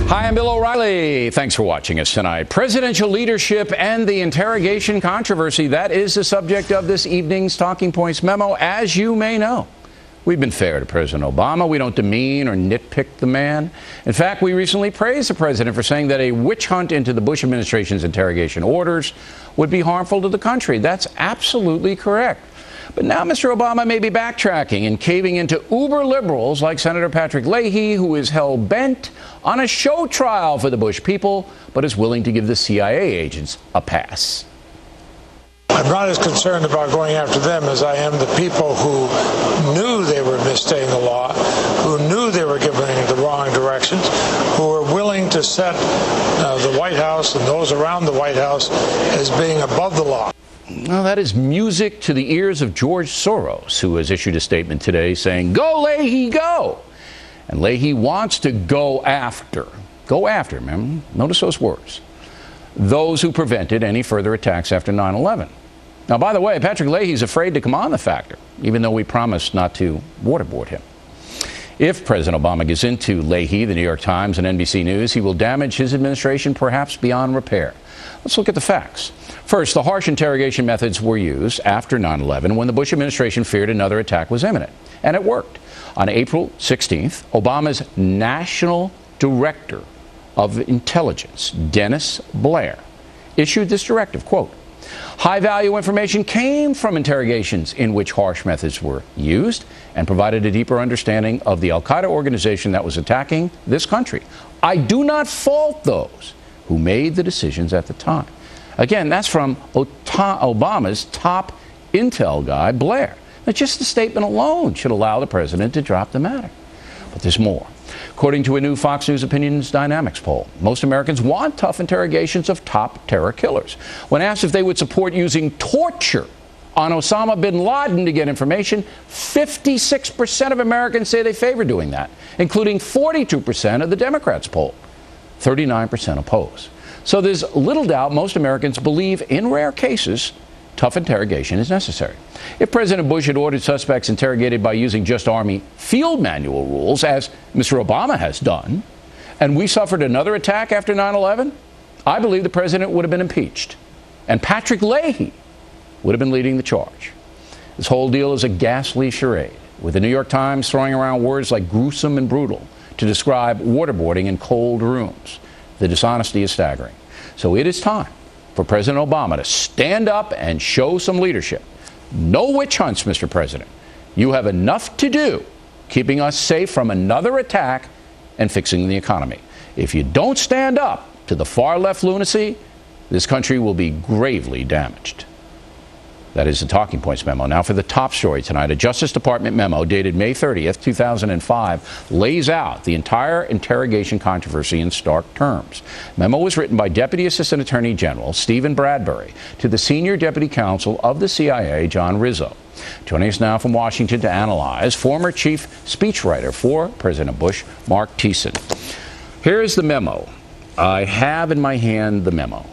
Hi, I'm Bill O'Reilly. Thanks for watching us tonight. Presidential leadership and the interrogation controversy, that is the subject of this evening's Talking Points memo, as you may know. We've been fair to President Obama. We don't demean or nitpick the man. In fact, we recently praised the president for saying that a witch hunt into the Bush administration's interrogation orders would be harmful to the country. That's absolutely correct. But now Mr. Obama may be backtracking and caving into uber liberals like Senator Patrick Leahy, who is hell-bent on a show trial for the Bush people, but is willing to give the CIA agents a pass. I'm not as concerned about going after them as I am the people who knew they were misstating the law, who knew they were giving the wrong directions, who were willing to set the White House and those around the White House as being above the law. Well, that is music to the ears of George Soros, who has issued a statement today saying, "Go, Leahy, go!" And Leahy wants to go after, remember? Notice those words. Those who prevented any further attacks after 9/11. Now, by the way, Patrick Leahy's afraid to come on the factor, even though we promised not to waterboard him. If President Obama gets into Leahy, the New York Times, and NBC News, he will damage his administration perhaps beyond repair. Let's look at the facts. First, the harsh interrogation methods were used after 9/11 when the Bush administration feared another attack was imminent. And it worked. On April 16th, Obama's National Director of Intelligence, Dennis Blair, issued this directive, quote, "High-value information came from interrogations in which harsh methods were used and provided a deeper understanding of the al-Qaeda organization that was attacking this country. I do not fault those who made the decisions at the time." Again, that's from Obama's top intel guy, Blair. Now, just the statement alone should allow the president to drop the matter. But there's more. According to a new Fox News Opinions Dynamics poll, most Americans want tough interrogations of top terror killers. When asked if they would support using torture on Osama bin Laden to get information, 56% of Americans say they favor doing that, including 42% of the Democrats polled. 39% oppose. So there's little doubt most Americans believe, in rare cases, tough interrogation is necessary. If President Bush had ordered suspects interrogated by using just Army field manual rules, as Mr. Obama has done, and we suffered another attack after 9/11, I believe the president would have been impeached, and Patrick Leahy would have been leading the charge. This whole deal is a ghastly charade, with the New York Times throwing around words like gruesome and brutal to describe waterboarding in cold rooms. The dishonesty is staggering. So it is time for President Obama to stand up and show some leadership. No witch hunts, Mr. President. You have enough to do keeping us safe from another attack and fixing the economy. If you don't stand up to the far-left lunacy, this country will be gravely damaged. That is the Talking Points memo. Now for the top story tonight. A Justice Department memo dated May 30th, 2005 lays out the entire interrogation controversy in stark terms. The memo was written by Deputy Assistant Attorney General Stephen Bradbury to the Senior Deputy Counsel of the CIA, John Rizzo. Joining us now from Washington to analyze, former chief speechwriter for President Bush, Mark Thiessen. Here is the memo. I have in my hand the memo.